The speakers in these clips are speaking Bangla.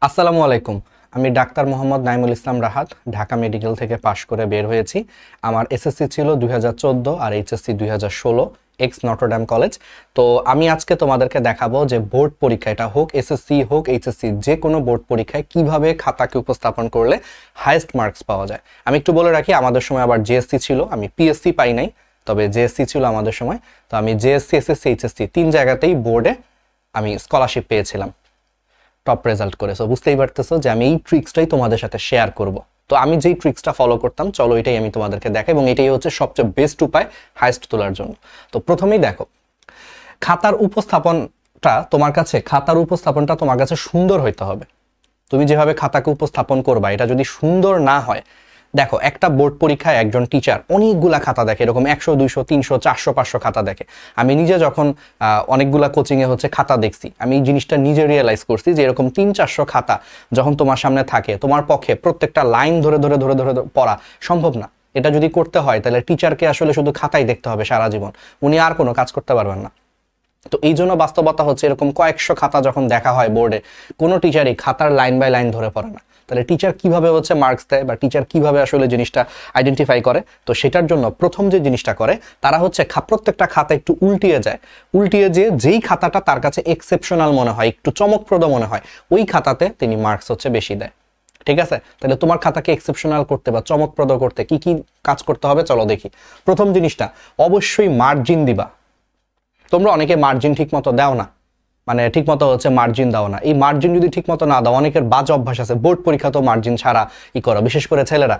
আসসালামু আলাইকুম। আমি ডাক্তার মোহাম্মদ নাইমুল ইসলাম রাহাত, ঢাকা মেডিকেল থেকে পাশ করে বের হয়েছি। আমার এসএসসি ছিল 2014 আর এইচএসসি 2016, এক্স নটরডেম কলেজ। তো আমি আজকে তোমাদেরকে দেখাবো যে বোর্ড পরীক্ষা, এটা হোক এসএসসি হোক এইচএসসি, যে কোনো বোর্ড পরীক্ষায় কিভাবে খাতাকে উপস্থাপন করলে হাইয়েস্ট মার্কস পাওয়া যায়। আমি একটু বলে রাখি, আমাদের সময় আবার জেএসসি ছিল, আমি পিএসসি পাই নাই, তবে জেএসসি ছিল আমাদের সময়। তো আমি জেএসসি, এসএসসি, এইচএসসি তিন জায়গাতেই বোর্ডে আমি স্কলারশিপ পেয়েছিলাম টপ রেজাল্ট করে। সো বুঝতেই পারতেছো যে আমি এই ট্রিক্সটাই তোমাদের সাথে শেয়ার করব। তো আমি যেই ট্রিক্সটা ফলো করতাম, চলো এটাই আমি তোমাদেরকে দেখাই, এবং এটাই হচ্ছে সবচেয়ে বেস্ট উপায় হাইয়েস্ট তোলার জন্য। তো প্রথমেই দেখো, খাতার উপস্থাপনটা তোমার কাছে সুন্দর হইতে হবে। তুমি যেভাবে খাতাকে উপস্থাপন করবা, এটা যদি সুন্দর না হয়, দেখো একটা বোর্ড পরীক্ষায় একজন টিচার অনেকগুলা খাতা দেখে, এরকম 100, 200, 300, 400, 500 খাতা দেখে। আমি নিজে যখন অনেকগুলা কোচিংয়ে হচ্ছে খাতা দেখছি, আমি এই জিনিসটা নিজে রিয়েলাইজ করছি যে এরকম 300-400 খাতা যখন তোমার সামনে থাকে, তোমার পক্ষে প্রত্যেকটা লাইন ধরে ধরে ধরে ধরে পড়া সম্ভব না। এটা যদি করতে হয় তাহলে টিচারকে আসলে শুধু খাতাই দেখতে হবে সারা জীবন, উনি আর কোনো কাজ করতে পারবেন না। তো এই জন্য বাস্তবতা হচ্ছে, এরকম কয়েকশো খাতা যখন দেখা হয় বোর্ডে, কোনো টিচারই খাতার লাইন বাই লাইন ধরে পড়ে না। তাহলে টিচার কিভাবে হচ্ছে মার্কস দেয়, বা টিচার কিভাবে আসলে জিনিসটা আইডেন্টিফাই করে? তো সেটার জন্য প্রথম যে জিনিসটা করে, তারা হচ্ছে প্রত্যেকটা খাতা একটু উল্টিয়ে যেই খাতাটা তার কাছে এক্সেপশনাল মনে হয়, একটু চমকপ্রদ মনে হয়, ওই খাতাতে তিনি মার্কস হচ্ছে বেশি দেয়। ঠিক আছে? তাহলে তোমার খাতাকে এক্সেপশনাল করতে বা চমকপ্রদ করতে কি কি কাজ করতে হবে চলো দেখি। প্রথম জিনিসটা, অবশ্যই মার্জিন দিবা। তোমরা অনেকে মার্জিন ঠিক মতো দাও না, মানে ঠিক মতো হচ্ছে মার্জিন দাও না। এই মার্জিন যদি ঠিক মতো না দাও, অনেকের বাজে অভ্যাস আছে, বোর্ড পরীক্ষা তো মার্জিন ছাড়া করো, বিশেষ করে ছেলেরা।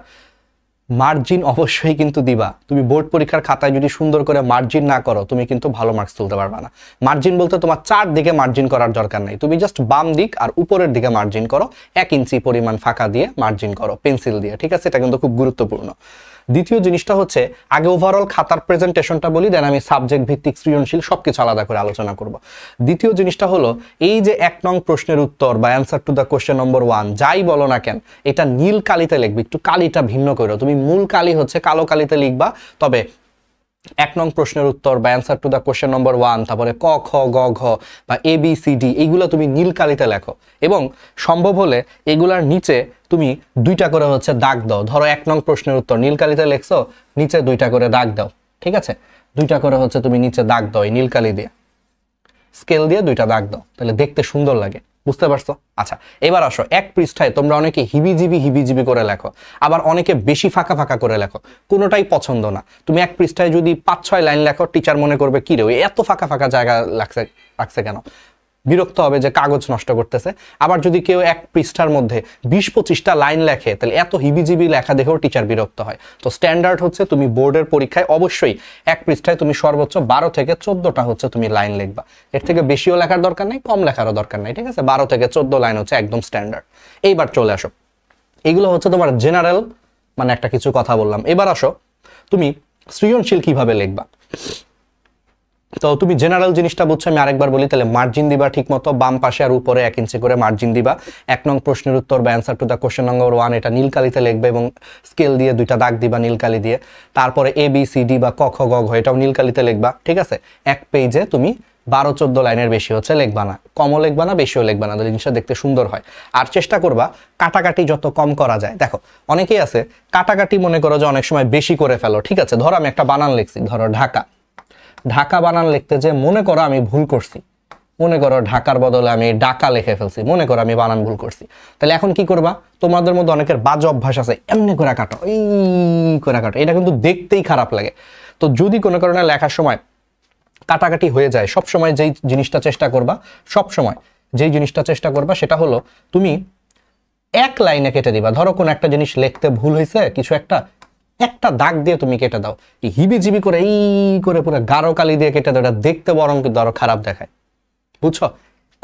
মার্জিন অবশ্যই কিন্তু দিবা। তুমি বোর্ড পরীক্ষার খাতায় যদি সুন্দর করে মার্জিন না করো, তুমি কিন্তু ভালো মার্কস তুলতে পারবে না। মার্জিন বলতে তোমার চারদিকে মার্জিন করার দরকার নাই, তুমি জাস্ট বাম দিক আর উপরের দিকে মার্জিন করো, 1 ইঞ্চি পরিমাণ ফাঁকা দিয়ে মার্জিন করো পেন্সিল দিয়ে। ঠিক আছে? এটা কিন্তু খুব গুরুত্বপূর্ণ। দ্বিতীয় জিনিসটা হচ্ছে, আগে ওভারঅল খাতার প্রেজেন্টেশনটা বলি, দেন আমি সাবজেক্ট ভিত্তিক সৃজনশীল সবকিছু আলাদা করে আলোচনা করব। দ্বিতীয় জিনিসটা হলো, এই যে 1 নং প্রশ্নের উত্তর বা answer to the question number 1 যাই বলো না কেন, এটা নীল কালিতে লিখবে। একটু কালিটা ভিন্ন করো, তুমি মূল কালি হচ্ছে কালো কালিতে লিখবা, তবে 1 নং প্রশ্নের উত্তর বা answer to the question number 1, তারপরে ক খ গ ঘ বা ABCD, এইগুলো তুমি নীল কালিতে লেখো, এবং সম্ভব হলে এগুলার নিচে তুমি 2টা করে হচ্ছে দাগ দাও। ধরো 1 নং প্রশ্নের উত্তর নীল কালিতে লেখছো, নিচে 2টা করে দাগ দাও। ঠিক আছে? 2টা করে হচ্ছে তুমি নিচে দাগ দাও, এই নীল কালি দিয়ে, স্কেল দিয়ে 2টা দাগ দাও, তাহলে দেখতে সুন্দর লাগে। বুঝতে পারছো? আচ্ছা, এবার আসো, এক পৃষ্ঠায় তোমরা অনেকে হিবিজিবি করে লেখো, আবার অনেকে বেশি ফাঁকা ফাঁকা করে লেখো। কোনোটাই পছন্দ না। তুমি এক পৃষ্ঠায় যদি 5-6 লাইন লেখো, টিচার মনে করবে কি রে, এত ফাঁকা ফাঁকা জায়গা রাখছে কেন, বিরক্ত হবে যে কাগজ নষ্ট করতেছে। আবার যদি কেউ এক পৃষ্ঠার মধ্যে 20-25টা লাইন লেখে, তাহলে এত হিবিজিবি লেখা দেখেও টিচার বিরক্ত হয়। তো স্ট্যান্ডার্ড হচ্ছে, তুমি বোর্ডের পরীক্ষায় অবশ্যই এক পৃষ্ঠায় তুমি সর্বোচ্চ 12 থেকে 14টা হচ্ছে তুমি লাইন লিখবা। এর থেকে বেশিও লেখার দরকার নাই, কম লেখারও দরকার নাই। ঠিক আছে? 12 থেকে 14 লাইন হচ্ছে একদম স্ট্যান্ডার্ড। এইবার চলে আসো, এগুলো হচ্ছে তোমার জেনারেল, মানে একটা কিছু কথা বললাম। এবার আসো, তুমি সৃজনশীল কিভাবে লিখবা। তো তুমি জেনারেল জিনিসটা বুঝছো, আমি আরেকবার বলি। তাহলে মার্জিন দিবা ঠিক মতো, বাম পাশে আর উপরে 1 ইঞ্চি করে মার্জিন দিবা। 1 নং প্রশ্নের উত্তর বা answer to the question number 1, এটা নীল কালিতে লিখবে এবং স্কেল দিয়ে 2টা দাগ দিবা নীল কালি দিয়ে। তারপরে ABCD বা ক খ গ ঘ, এটাও নীল কালিতে লিখবা। ঠিক আছে? এক পেজে তুমি 12-14 লাইনের বেশি হচ্ছে লিখবা না, কমও লিখবা না, বেশিও লিখবা না, তাহলে জিনিসটা দেখতে সুন্দর হয়। আর চেষ্টা করবা কাটাকাটি যত কম করা যায়। দেখো অনেকেই আছে কাটাকাটি মনে করো যে অনেক সময় বেশি করে ফেলো। ঠিক আছে? ধরো আমি একটা বানান লিখছি, ধরো ঢাকা বানান লিখতে যে মনে করো আমি ভুল করছি, মনে করো ঢাকার বদলে আমি ডাকা লিখে ফেলছি, মনে করো আমি বানান ভুল করছি, তাহলে এখন কি করবা? তোমাদের মধ্যে অনেকের বাজে অভ্যাস আছে, এমনি করে কাটো, এই করে কাটো, এটা কিন্তু দেখতেই খারাপ লাগে। তো যদি কোনো কারণে লেখার সময় কাটাকাটি হয়ে যায়, সবসময় যেই জিনিসটা চেষ্টা করবা সেটা হলো, তুমি এক লাইনে কেটে দিবা। ধরো কোন একটা জিনিস লিখতে ভুল হয়েছে, কিছু একটা দাগ দিয়ে তুমি কেটে দাও। হিবিজিবি করে এই করে পুরো গাঢ় কালি দিয়ে কেটে দাও, এটা দেখতে বরং কিন্তু আরো খারাপ দেখায়। বুঝছো?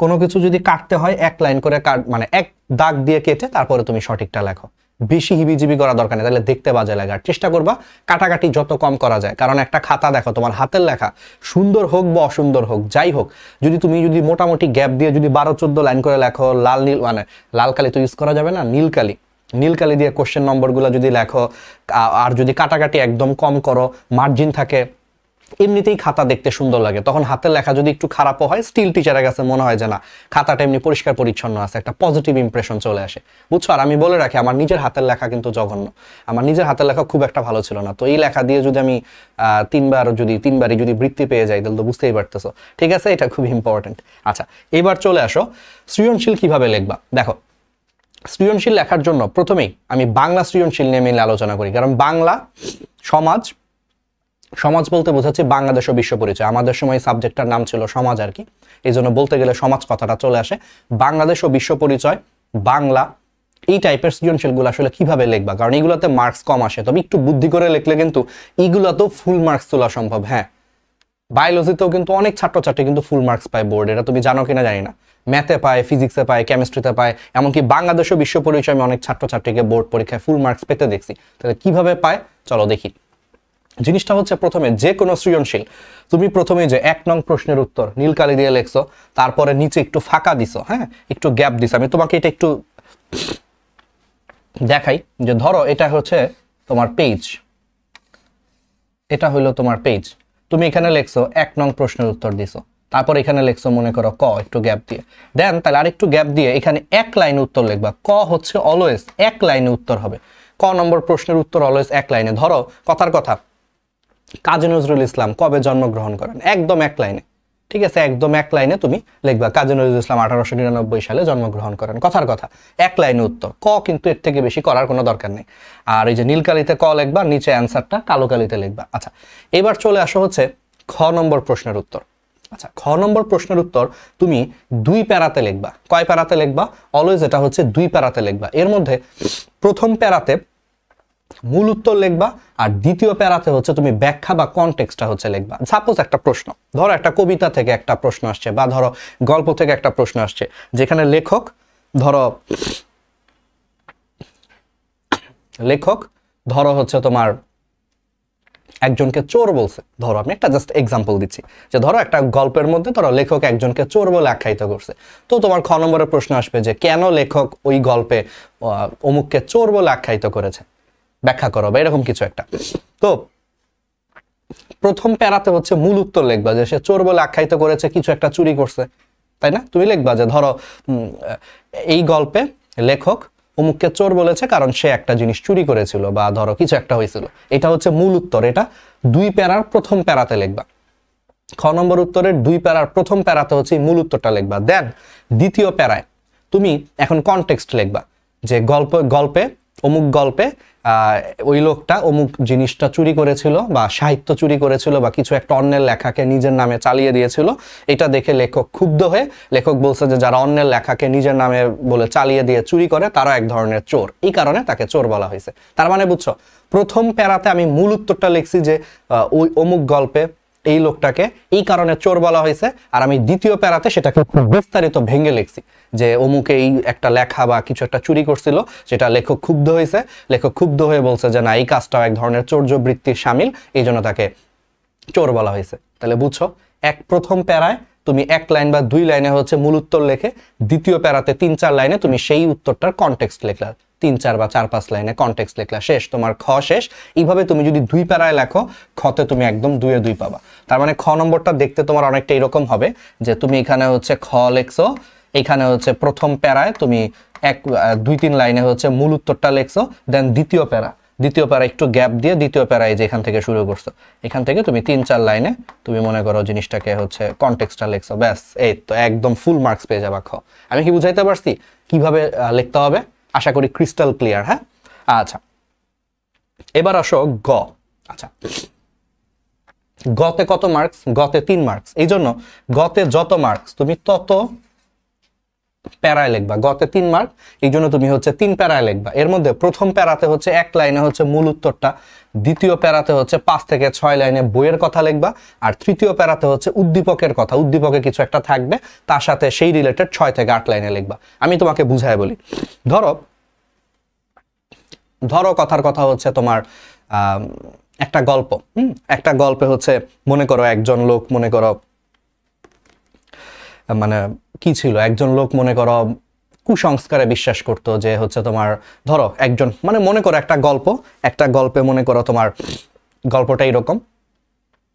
কোনো কিছু যদি কাটতে হয়, এক লাইন করে মানে এক দাগ দিয়ে কেটে তারপরে তুমি সঠিকটা লেখো। বেশি হিবিজিবি করা দরকার নেই, তাহলে দেখতে বাজে লাগে। আর চেষ্টা করবা কাটাকাটি যত কম করা যায়, কারণ একটা খাতা দেখো, তোমার হাতের লেখা সুন্দর হোক বা অসুন্দর হোক, যাই হোক, তুমি যদি মোটামুটি গ্যাপ দিয়ে যদি 12-14 লাইন করে লেখো, মানে লাল কালি তো ইউজ করা যাবে না, নীল কালি দিয়ে কোশ্চেন নম্বরগুলো যদি লেখো, আর যদি কাটাকাটি একদম কম করো, মার্জিন থাকে এমনিতেই খাতা দেখতে সুন্দর লাগে, তখন হাতের লেখা যদি একটু খারাপও হয় স্টিল টিচারের কাছে মনে হয় যে না খাতাটা এমনি পরিষ্কার পরিচ্ছন্ন আছে, একটা পজিটিভ ইমপ্রেশন চলে আসে, বুঝছো। আর আমি বলে রাখি আমার নিজের হাতের লেখা কিন্তু জঘন্য, আমার নিজের হাতের লেখা খুব একটা ভালো ছিল না, তো এই লেখা দিয়ে যদি আমি তিনবারই যদি বৃত্তি পেয়ে যাই তাহলে তো বুঝতেই পারতেছো, ঠিক আছে, এটা খুব ইম্পর্টেন্ট। আচ্ছা এবার চলে আসো সৃজনশীল কিভাবে লিখবা। দেখো সৃজনশীল লেখার জন্য প্রথমেই আমি বাংলা সৃজনশীল নিয়ে মেনলি আলোচনা করি, কারণ বাংলা সমাজ বলতে বোঝাচ্ছে বাংলাদেশ ও বিশ্ব পরিচয়, আমাদের সময় সাবজেক্টটার নাম ছিল সমাজ আর কি, এই জন্য বলতে গেলে সমাজ কথাটা চলে আসে। বাংলাদেশ ও বিশ্ব পরিচয়, বাংলা, এই টাইপের সৃজনশীলগুলো আসলে কিভাবে লিখবা, কারণ এগুলোতে মার্কস কম আসে, তবে একটু বুদ্ধি করে লিখলে কিন্তু এগুলোতেও ফুল মার্কস তোলা সম্ভব। হ্যাঁ বায়োলজিতেও কিন্তু অনেক ছাত্রছাত্রী কিন্তু ফুল মার্কস পায় বোর্ড, এটা তুমি জানো কিনা জানি না, ম্যাথে পায়, ফিজিক্সে পায়, কেমিস্ট্রিতে পায়, এমনকি বাংলাদেশ ও বিশ্ব পরিচয় আমি অনেক ছাত্রছাত্রীকে বোর্ড পরীক্ষায় ফুল মার্কস পেতে দেখছি। তাহলে কিভাবে পায় চলো দেখি। জিনিসটা হচ্ছে প্রথমে যে কোনো সৃজনশীল তুমি প্রথমে যে 1 নং প্রশ্নের উত্তর নীল কালি দিয়ে লেখছো, তারপরে নিচে একটু ফাঁকা দিছো, হ্যাঁ একটু গ্যাপ দিছো, আমি তোমাকে এটা একটু দেখাই যে ধরো এটা হচ্ছে তোমার পেজ, এটা হলো তোমার পেজ, তুমি এখানে লেখছো 1 নং প্রশ্নের উত্তর দিছো, তারপর এখানে লেখছো মনে করো ক একটু গ্যাপ দিয়ে, দেন তাহলে আরেকটু গ্যাপ দিয়ে এখানে 1 লাইনে উত্তর লিখবা। ক হচ্ছে অলওয়েজ 1 লাইনে উত্তর হবে, ক নম্বর প্রশ্নের উত্তর অলওয়েজ 1 লাইনে। ধরো কথার কথা কাজী নজরুল ইসলাম কবে জন্মগ্রহণ করেন, একদম 1 লাইনে, ঠিক আছে, একদম 1 লাইনে তুমি লিখবা কাজী নজরুল ইসলাম 1899 সালে জন্মগ্রহণ করেন, কথার কথা 1 লাইনে উত্তর। ক কিন্তু এর থেকে বেশি করার কোনো দরকার নেই। আর এই যে নীল কালিতে ক লিখবা, নিচে অ্যান্সারটা কালো কালিতে লিখবা। আচ্ছা এবার চলে আসো হচ্ছে খ নম্বর প্রশ্নের উত্তর। আচ্ছা খ নম্বর প্রশ্নের উত্তর তুমি 2 প্যারাতে লিখবা। কয় প্যারাতে লিখবা? অলওয়েজ এটা হচ্ছে 2 প্যারাতে লিখবা। এর মধ্যে প্রথম প্যারাতে মূল উত্তর লিখবা, আর দ্বিতীয় প্যারাতে হচ্ছে তুমি ব্যাখ্যা বা কনটেক্সটটা হচ্ছে লিখবা। সাপোজ একটা প্রশ্ন, ধরো একটা কবিতা থেকে একটা প্রশ্ন আসছে, বা ধরো গল্প থেকে একটা প্রশ্ন আসছে, যেখানে লেখক ধরো হচ্ছে তোমার একজনকে চোর বলছে, ধরো আমি একটা জাস্ট এক্সাম্পল দিচ্ছি, যে ধরো একটা গল্পের মধ্যে ধরো লেখক একজনকে চোর বলে আখ্যায়িত করছে, তো তোমার খ নম্বরের প্রশ্ন আসবে যে কেন লেখক ওই গল্পে অমুককে চোর বলে আখ্যায়িত করেছে, ব্যাখ্যা করো, বা এরকম কিছু একটা। তো প্রথম প্যারাতে হচ্ছে মূল উত্তর লিখবা, যে সে চোর বলে আখ্যায়িত করেছে, কিছু একটা চুরি করছে, তাই না? তুমি লিখবা যে ধরো এই গল্পে লেখক অমুককে চোর বলেছে কারণ সে একটা জিনিস চুরি করেছিল, বা ধরো কিছু একটা হয়েছিল, এটা হচ্ছে মূল উত্তর, এটা 2 প্যারার প্রথম প্যারাতে লিখবা। খ নম্বর উত্তরের 2 প্যারার প্রথম প্যারাতে হচ্ছে মূল উত্তরটা লিখবা। দেন দ্বিতীয় প্যারায় তুমি এখন কনটেক্সট লিখবা, যে গল্পে অমুক গল্পে ওই লোকটা অমুক জিনিসটা চুরি করেছিল, বা সাহিত্য চুরি করেছিল, বা কিছু একটা অন্যের লেখাকে নিজের নামে চালিয়ে দিয়েছিল, এটা দেখে লেখক ক্ষুব্ধ হয়ে লেখক বলছে যে যারা অন্যের লেখাকে নিজের নামে বলে চালিয়ে দিয়ে চুরি করে তারা এক ধরনের চোর, এই কারণে তাকে চোর বলা হয়েছে। তার মানে বুঝছো, প্রথম প্যারাতে আমি মূল উত্তরটা লিখছি যে ওই অমুক গল্পে এই লোকটাকে এই কারণে চোর বলা হয়েছে, আর আমি দ্বিতীয় প্যারাতে সেটাকে বিস্তারিত ভেঙে লিখছি যে অমুকে এই একটা লেখা বা কিছু একটা চুরি করছিল, সেটা লেখক ক্ষুব্ধ হয়েছে, লেখক ক্ষুব্ধ হয়ে বলছে যে না এই কাজটাও এক ধরনের চৌর্যবৃত্তির শামিল, এই জন্য তাকে চোর বলা হয়েছে। তাহলে বুঝছো, প্রথম প্যারায় তুমি 1 লাইন বা 2 লাইনে হচ্ছে মূল উত্তর লেখে, দ্বিতীয় প্যারাতে 3-4 লাইনে তুমি সেই উত্তরটার কনটেক্সট লিখলা, 3-4 বা 4-5 লাইনে কনটেক্সট লিখলা, শেষ, তোমার খ শেষ। এইভাবে তুমি যদি 2 প্যারায় লেখো, খতে তুমি একদম 2-এ 2 পাবা। তার মানে খ নম্বরটা দেখতে তোমার অনেকটা এরকম হবে যে তুমি এখানে হচ্ছে খ লেখছো, এখানে হচ্ছে প্রথম প্যারায় তুমি 2-3 লাইনে হচ্ছে মূল উত্তরটা লেখছো, দেন দ্বিতীয় প্যারা একটু গ্যাপ দিয়ে দ্বিতীয় প্যারায় যেখান থেকে শুরু করছো, এখান থেকে তুমি 3-4 লাইনে তুমি মনে করো জিনিসটাকে হচ্ছে কনটেক্সটটা লিখছো, ব্যাস, এই তো একদম ফুল মার্কস পেয়ে যাবা খ। আমি কি বুঝাইতে পারছি কিভাবে লিখতে হবে? আশা করি ক্রিস্টাল ক্লিয়ার। হ্যাঁ আচ্ছা এবার আসো গ। আচ্ছা গতে কত মার্কস? গতে 3 মার্কস, এই জন্য গতে যত মার্কস তুমি তত প্যারায় লিখবা। গতে 3 মার্ক, এই জন্য তুমি হচ্ছে 3 প্যারায় লিখবা। এর মধ্যে প্রথম প্যারাতে হচ্ছে 1 লাইনে হচ্ছে মূল উত্তরটা, দ্বিতীয় প্যারাতে হচ্ছে 5 থেকে 6 লাইনে বইয়ের কথা লিখবা, আর তৃতীয় প্যারাতে হচ্ছে উদ্দীপকের কথা, উদ্দীপকে কিছু একটা থাকবে তার সাথে সেই রিলেটেড 6 থেকে 8 লাইনে লিখবা। আমি তোমাকে বুঝায় বলি, ধরো কথার কথা হচ্ছে তোমার একটা গল্প, একটা গল্পে হচ্ছে মনে করো একজন লোক, মনে করো মানে কি ছিল, একজন লোক মনে করো কুসংস্কারে বিশ্বাস করতো, যে হচ্ছে তোমার ধরো একজন মানে মনে করো একটা গল্পে মনে করো তোমার গল্পটা এরকম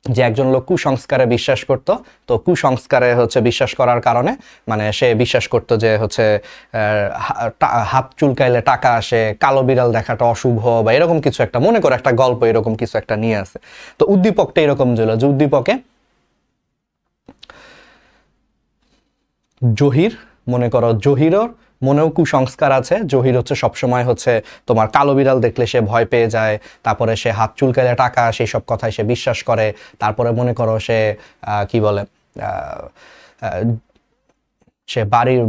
যে একজন লোক কুসংস্কারে বিশ্বাস করত, তো কুসংস্কারে হচ্ছে বিশ্বাস করার কারণে মানে সে বিশ্বাস করতো যে হচ্ছে হাত চুলকাইলে টাকা আসে, কালো বিড়াল দেখাটা অশুভ বা এরকম কিছু একটা, মনে করে একটা গল্প এরকম কিছু একটা নিয়ে আসে। তো উদ্দীপকটা এরকম ছিল যে উদ্দীপকে জহির, মনে করো জহিরও মনেও কুসংস্কার আছে, জহির হচ্ছে সবসময় হচ্ছে তোমার কালো বিড়াল দেখলে সে ভয় পেয়ে যায়, তারপরে সে হাত চুলকাইলে টাকা, সেই সব কথায় সে বিশ্বাস করে। তারপরে মনে করো সে কি বলে সে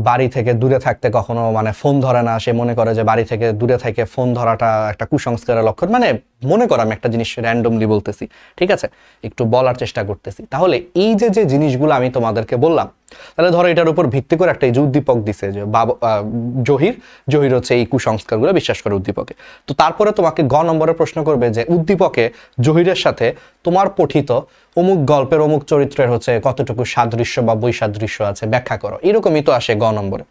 বাড়ি থেকে দূরে থাকতে কখনো মানে ফোন ধরে না, সে মনে করে যে বাড়ি থেকে দূরে থেকে ফোন ধরাটা একটা কুসংস্কারের লক্ষণ। মানে মনে করো আমি একটা জিনিস র্যান্ডমলি বলতেছি, ঠিক আছে, একটু বলার চেষ্টা করতেছি। তাহলে এই যে যে জিনিসগুলো আমি তোমাদেরকে বললাম, তাহলে ধরো এটার উপর ভিত্তি করে একটা এই যে উদ্দীপক দিছে যে জহির হচ্ছে এই কুসংস্কারগুলো বিশ্বাস করে উদ্দীপকে। তো তারপরে তোমাকে গ নম্বরে প্রশ্ন করবে যে উদ্দীপকে জহিরের সাথে তোমার পঠিত অমুক গল্পের অমুক চরিত্রের হচ্ছে কতটুকু সাদৃশ্য বা বৈসাদৃশ্য আছে ব্যাখ্যা করো, এরকমই তো আসে গ নম্বরে।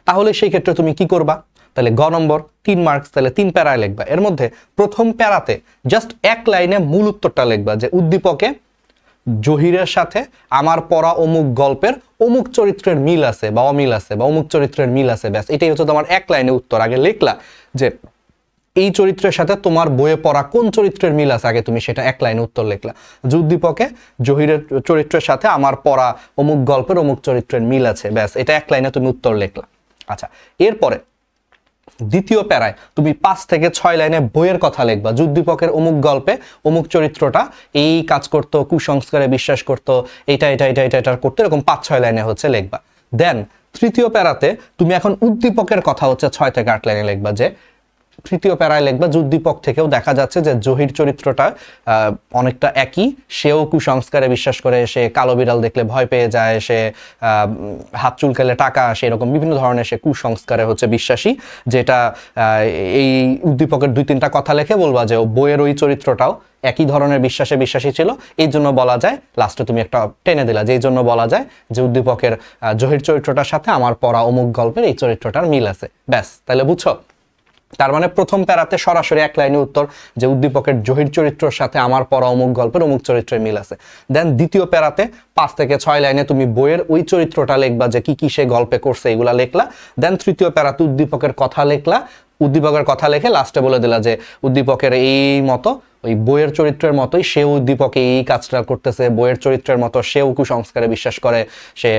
তাহলে সেই ক্ষেত্রে তুমি কি করবা? তাহলে গ নম্বর 3 মার্কস, তাহলে 3 প্যারায় লিখবা। এর মধ্যে প্রথম প্যারাতে জাস্ট এক লাইনে মূল উত্তরটা লিখবা যে উদ্দীপকে জহিরের সাথে আমার পড়া অমুক গল্পের অমুক চরিত্রের মিল আছে বা অমিল আছে বা অমুক চরিত্রের মিল আছে, ব্যাস এটাই হচ্ছে তোমার এক লাইনে উত্তর। আগে লিখলা যে এই চরিত্রের সাথে তোমার বইয়ে পড়া কোন চরিত্রের মিল আছে, আগে তুমি সেটা এক লাইনে উত্তর লিখলা যে উদ্দীপকে জহিরের চরিত্রের সাথে আমার পড়া অমুক গল্পের অমুক চরিত্রের মিল আছে, ব্যাস এটা এক লাইনে তুমি উত্তর লিখলা। আচ্ছা, এরপরে দ্বিতীয় প্যারায় তুমি 5 থেকে 6 লাইনে বইয়ের কথা লিখবা, উদ্দীপকের অমুক গল্পে অমুক চরিত্রটা এই কাজ করতো, কুসংস্কারে বিশ্বাস করতো, এটা করতো, এরকম 5-6 লাইনে হচ্ছে লিখবা। দেন তৃতীয় প্যারাতে তুমি এখন উদ্দীপকের কথা হচ্ছে 6 থেকে 8 লাইনে লিখবা, যে তৃতীয় প্যারায় লিখবা যে উদ্দীপক থেকেও দেখা যাচ্ছে যে জহির চরিত্রটা অনেকটা একই, সেও কুসংস্কারে বিশ্বাস করে, সে কালো বিড়াল দেখলে ভয় পেয়ে যায়, সে হাত চুলকালে টাকা আসে, এরকম বিভিন্ন ধরনের সে কুসংস্কারে হচ্ছে বিশ্বাসী। যেটা এই উদ্দীপকের 2-3টা কথা লিখে বলবা যে বইয়ের ওই চরিত্রটাও একই ধরনের বিশ্বাসে বিশ্বাসী ছিল, এই জন্য বলা যায়, লাস্টে তুমি একটা টেনে দিলা যে এই জন্য বলা যায় যে উদ্দীপকের জহির চরিত্রটার সাথে আমার পড়া অমুক গল্পের এই চরিত্রটার মিল আছে, ব্যাস। তাহলে বুঝছো? তার মানে প্রথম প্যারাতে সরাসরি এক লাইনে উত্তর যে উদ্দীপকের জহির চরিত্রের সাথে আমার পড়া অমুক গল্পের অমুক চরিত্রের মিল আছে। দেন দ্বিতীয় প্যারাতে 5 থেকে 6 লাইনে তুমি বইয়ের ওই চরিত্রটা লিখবা যে কি কি সে গল্পে করছে, এগুলা লিখলা। দেন তৃতীয় প্যারাতে উদ্দীপকের কথা লিখলা, উদ্দীপকের কথা লিখে লাস্টে বলে দিলা যে উদ্দীপকের এই মতো ওই বইয়ের চরিত্রের মতোই সেও উদ্দীপকে এই কাজটা করতেছে, বইয়ের চরিত্রের মতো সেও কুসংস্কারে বিশ্বাস করে, সে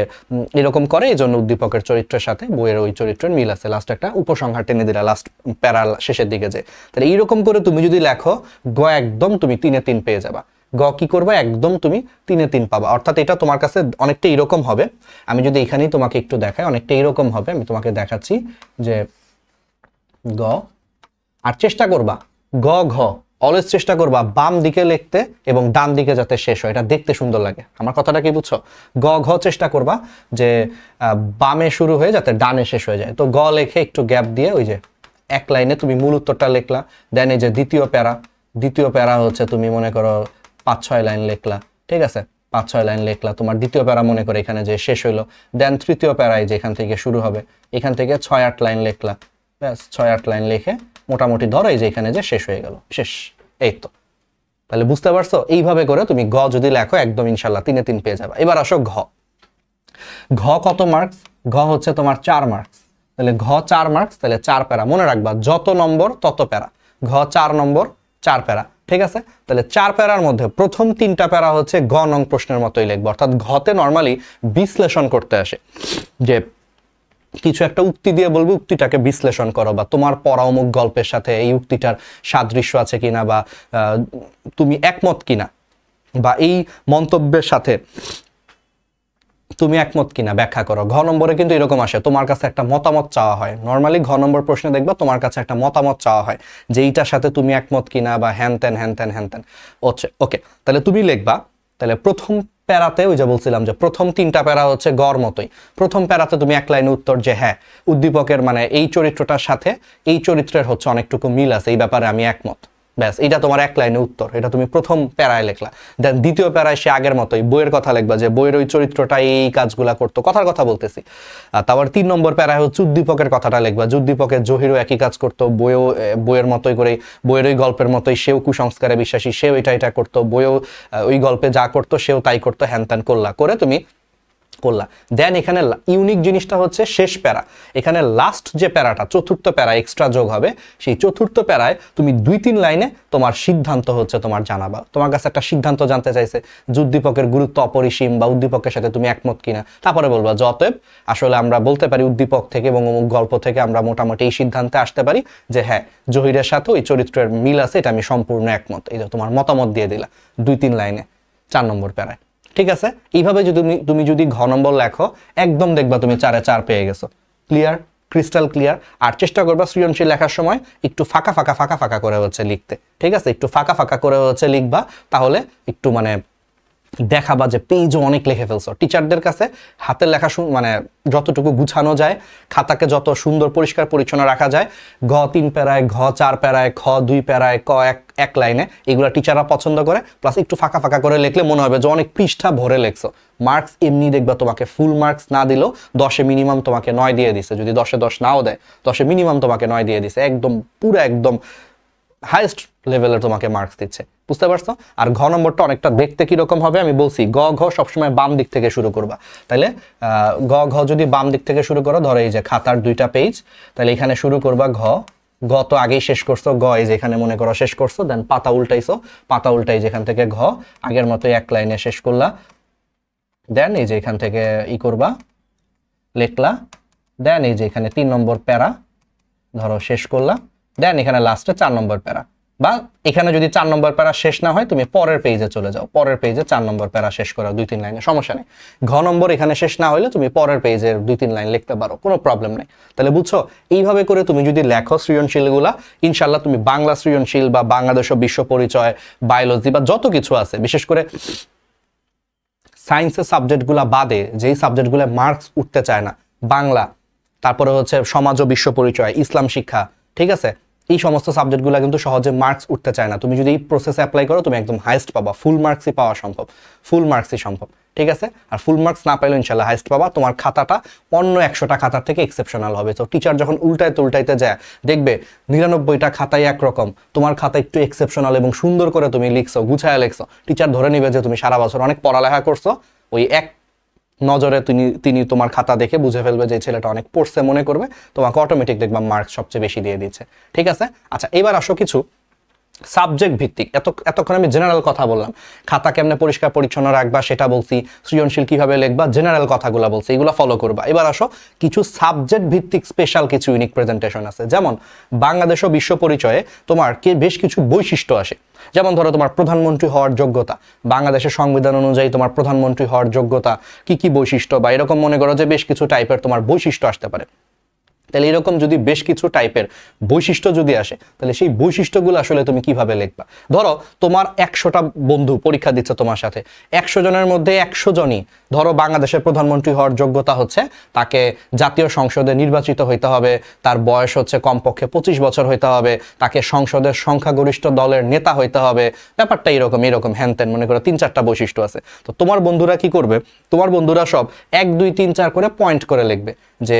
এরকম করে, এই জন্য উদ্দীপকের চরিত্রের সাথে বইয়ের ওই চরিত্রের মিল আছে। লাস্ট একটা উপসংহার টেনে দিলা লাস্ট প্যারা শেষের দিকে যে। তাহলে এইরকম করে তুমি যদি লেখো গ একদম তুমি 3-3 পেয়ে যাবা। গ কি করবা? একদম তুমি 3-3 পাবা। অর্থাৎ এটা তোমার কাছে অনেকটা এরকম হবে, আমি যদি এখানেই তোমাকে একটু দেখাই, অনেকটা এরকম হবে, আমি তোমাকে দেখাচ্ছি যে গ। আর চেষ্টা করবা গ ঘ অলওয়েজ চেষ্টা করবা বাম দিকে লিখতে এবং ডান দিকে যাতে শেষ হয়, এটা দেখতে সুন্দর লাগে। আমার কথাটা কি বুঝছো? গ ঘ চেষ্টা করবা যে বামে শুরু হয়ে যাতে ডানে শেষ হয়ে যায়। তো গ লেখে একটু গ্যাপ দিয়ে ওই যে এক লাইনে তুমি মূল উত্তরটা লিখলা। দেন এই যে দ্বিতীয় প্যারা হচ্ছে তুমি মনে করো 5-6 লাইন লিখলা, ঠিক আছে, 5-6 লাইন লিখলা, তোমার দ্বিতীয় প্যারা মনে করে এখানে যে শেষ হইলো। দেন তৃতীয় প্যারায় যে এখান থেকে শুরু হবে, এখান থেকে 6-8 লাইন লিখলা, ব্যাস 6-8 লাইন লিখে মোটামুটি ধরো এই যে এখানে যে শেষ হয়ে গেল, শেষ। এই তো, তাহলে বুঝতে পারছো? এইভাবে করে তুমি গ যদি লেখো একদম ইনশাল্লাহ 3-3 পেয়ে যাবে। এবার আসো ঘ। ঘ কত মার্কস? ঘ হচ্ছে তোমার 4 মার্কস। তাহলে ঘ 4 মার্কস, তাহলে 4 প্যারা। মনে রাখবা যত নম্বর তত প্যারা। ঘ 4 নম্বর 4 প্যারা, ঠিক আছে। তাহলে 4 প্যারার মধ্যে প্রথম 3টা প্যারা হচ্ছে গ নং প্রশ্নের মতোই লিখবো। অর্থাৎ ঘতে নর্মালি বিশ্লেষণ করতে আসে যে কিছু একটা উক্তি দিয়ে বলবো, উক্তিটাকে বিশ্লেষণ করো, বা তোমার পড়া অমুক গল্পের সাথে এই উক্তিটার সাদৃশ্য আছে কিনা, বা তুমি একমত কিনা, বা এই মন্তব্যের সাথে তুমি একমত কিনা ব্যাখ্যা করো। ঘ নম্বরে কিন্তু এরকম আসে, তোমার কাছে একটা মতামত চাওয়া হয়। নর্মালি ঘ নম্বর প্রশ্নে দেখবা তোমার কাছে একটা মতামত চাওয়া হয় যে এইটার সাথে তুমি একমত কিনা, বা হ্যান ত্যান হচ্ছে। ওকে, তাহলে তুমি লিখবা। তাহলে প্রথম প্যারাতে ওই যে বলছিলাম যে প্রথম 3টা প্যারা হচ্ছে গর মতোই। প্রথম প্যারাতে তুমি এক লাইনে উত্তর যে হ্যাঁ উদ্দীপকের মানে এই চরিত্রটার সাথে এই চরিত্রের হচ্ছে অনেকটুকু মিল আছে, এই ব্যাপারে আমি একমত, ব্যাস, এটা তোমার এক লাইনে উত্তর। এটা তুমি প্রথম প্যারায় লিখলা। দেন দ্বিতীয় প্যারায় সে আগের মতোই বইয়ের কথা লিখবা, যে বইয়ের ওই চরিত্রটা এই কাজগুলা করতো, কথার কথা বলতেছি। তারপর 3 নম্বর প্যারায় হচ্ছে উদ্দীপকের কথাটা লিখবা, যে উদ্দীপকের জহিরও একই কাজ করতো, বইয়ের মতোই করে, বইয়ের ওই গল্পের মতোই সেও কুসংস্কারে বিশ্বাসী, সেও এটা করতো, বইয়েও ওই গল্পে যা করতো সেও তাই করতো, হ্যান ত্যান করে তুমি করলা। দেন এখানে ইউনিক জিনিসটা হচ্ছে শেষ প্যারা, এখানে লাস্ট যে প্যারাটা, চতুর্থ প্যারা এক্সট্রা যোগ হবে, সেই চতুর্থ প্যারায় তুমি 2-3 লাইনে তোমার সিদ্ধান্ত হচ্ছে তোমার জানাবা। তোমার কাছে একটা সিদ্ধান্ত জানতে চাইছে, উদ্দীপকের গুরুত্ব অপরিসীম বা উদ্দীপকের সাথে তুমি একমত কিনা, তারপরে বলবা যে অতএব আসলে আমরা বলতে পারি উদ্দীপক থেকে এবং অমুক গল্প থেকে আমরা মোটামুটি এই সিদ্ধান্তে আসতে পারি যে হ্যাঁ, জহিরের সাথে ওই চরিত্রের মিল আছে, এটা আমি সম্পূর্ণ একমত। এই যে তোমার মতামত দিয়ে দিলা 2-3 লাইনে 4 নম্বর প্যারায়। ঠিক আছে, এইভাবে যদি তুমি যদি ঘ নম্বর লেখো, একদম দেখবা তুমি 4-এ 4 পেয়ে গেছো। Clear, crystal clear. আর চেষ্টা করবা সৃজনশীল লেখার সময় একটু ফাঁকা ফাঁকা করে হচ্ছে লিখতে। ঠিক আছে, একটু ফাঁকা করে হচ্ছে লিখবা, তাহলে একটু মানে দেখাবা যে পেজও অনেক লিখে ফেলছো। টিচারদের কাছে হাতের লেখা মানে যতটুকু গুছানো যায়, খাতাকে যত সুন্দর পরিষ্কার পরিচ্ছন্ন রাখা যায়, ঘ 3 প্যারায়, ঘ 4 প্যারায়, খ 2 প্যারায়, ক এক লাইনে, এগুলো টিচাররা পছন্দ করে। প্লাস একটু ফাঁকা করে লিখলে মনে হবে যে অনেক পৃষ্ঠা ভরে লেখছো। মার্কস এমনি দেখবা তোমাকে ফুল মার্কস না দিলেও 10-এ মিনিমাম তোমাকে 9 দিয়ে দিছে। যদি 10-এ 10 নাও দেয়, 10-এ মিনিমাম তোমাকে 9 দিয়ে দিছে। একদম পুরো একদম হাইয়েস্ট লেভেলের তোমাকে মার্কস দিচ্ছে। বুঝতে পারছো? আর ঘ নম্বরটা অনেকটা দেখতে কিরকম হবে আমি বলছি, গ ঘ সবসময় বাম দিক থেকে শুরু করবা। তাইলে ঘ যদি বাম দিক থেকে শুরু করো, ধরো এই যে খাতার 2টা পেজ, তাহলে এখানে শুরু করবা ঘ তো আগেই শেষ করছো, গ এই যে এখানে মনে করো শেষ করছো, দেন পাতা উল্টাইছো, পাতা উল্টাই যেখান থেকে ঘ আগের মতো এক লাইনে শেষ করলা। দেন এই যে এখান থেকে করবা, লেখলা। দেন এই যে এখানে 3 নম্বর প্যারা ধরো শেষ করলা। দেন এখানে লাস্টে 4 নম্বর প্যারা, বা এখানে যদি 4 নম্বর প্যারা শেষ না হয় তুমি পরের পেজে চলে যাও, পরের পেজে 4 নম্বর প্যারা শেষ করো 2-3 লাইনে, সমস্যা নেই। ঘ নম্বর এখানে শেষ না হলে তুমি পরের পেজের 2-3 লাইন লিখতে পারো, কোনো প্রবলেম নেই। তাহলে বুঝছো, এইভাবে করে তুমি যদি লেখো সৃজনশীলগুলা, ইনশাল্লাহ তুমি বাংলা সৃজনশীল বা বাংলাদেশ ও বিশ্ব পরিচয়, বায়োলজি বা যত কিছু আছে, বিশেষ করে সায়েন্সের সাবজেক্টগুলা বাদে যেই সাবজেক্টগুলো মার্কস উঠতে চায় না, বাংলা, তারপরে হচ্ছে সমাজ ও বিশ্ব পরিচয়, ইসলাম শিক্ষা, ঠিক আছে, এই সমস্ত সাবজেক্টগুলো কিন্তু সহজে মার্কস উঠতে চায় না। তুমি যদি এই প্রসেসে অ্যাপ্লাই করো, তুমি একদম হাইস্ট পাবা, ফুল মার্কসই পাওয়া সম্ভব, ফুল মার্কসই সম্ভব। ঠিক আছে, আর ফুল মার্কস না পাইলে ইনশাল্লাহ হাইস্ট পাবা। তোমার খাতাটা অন্য 100টা খাতার থেকে এক্সেপশনাল হবে। তো টিচার যখন উল্টাইতে যায়, দেখবে 99টা খাতায় একরকম, তোমার খাতা একটু এক্সেপশনাল এবং সুন্দর করে তুমি লিখছো, গুছায় লিখছো, টিচার ধরে নিবে যে তুমি সারা বছর অনেক পড়ালেখা করছো। ওই এক নজরে তিনি তোমার খাতা দেখে বুঝে ফেলবে যে ছেলেটা অনেক পড়ছে, মনে করবে, তোমাকে অটোমেটিক দেখবা মার্কস সবচেয়ে বেশি দিয়ে দিচ্ছে। ঠিক আছে, আচ্ছা এবার আসো কিছু সাবজেক্ট ভিত্তিক। এতক্ষণ আমি জেনারেল কথা বললাম, খাতা কেমনে পরিষ্কার পরিচ্ছন্ন রাখবা সেটা বলছি, সৃজনশীল কিভাবে লিখবা, জেনারেল কথাগুলো বলছি, এগুলো ফলো করবা। এবার আসো কিছু সাবজেক্ট ভিত্তিক স্পেশাল কিছু ইউনিক প্রেজেন্টেশন আছে। যেমন বাংলাদেশ ও বিশ্ব পরিচয়ে তোমার বেশ কিছু বৈশিষ্ট্য আসে। যেমন ধরো তোমার প্রধানমন্ত্রী হওয়ার যোগ্যতা, বাংলাদেশের সংবিধান অনুযায়ী তোমার প্রধানমন্ত্রী হওয়ার যোগ্যতা কি বৈশিষ্ট্য, বা এরকম মনে করো যে বেশ কিছু টাইপের তোমার বৈশিষ্ট্য আসতে পারে। তাহলে এরকম যদি বেশ কিছু টাইপের বৈশিষ্ট্য যদি আসে, তাহলে সেই বৈশিষ্ট্যগুলো আসলে তুমি কিভাবে লিখবা। ধরো তোমার 100টা বন্ধু পরীক্ষা দিচ্ছে তোমার সাথে, 100 জনের মধ্যে 100 জনই ধরো বাংলাদেশের প্রধানমন্ত্রী হওয়ার যোগ্যতা হচ্ছে তাকে জাতীয় সংসদে নির্বাচিত হইতে হবে, তার বয়স হচ্ছে কমপক্ষে 25 বছর হইতে হবে, তাকে সংসদের সংখ্যাগরিষ্ঠ দলের নেতা হইতে হবে, ব্যাপারটা এরকম হ্যানত্যান মনে করো 3-4টা বৈশিষ্ট্য আছে। তো তোমার বন্ধুরা কি করবে, তোমার বন্ধুরা সব 1 2 3 4 করে পয়েন্ট করে লিখবে যে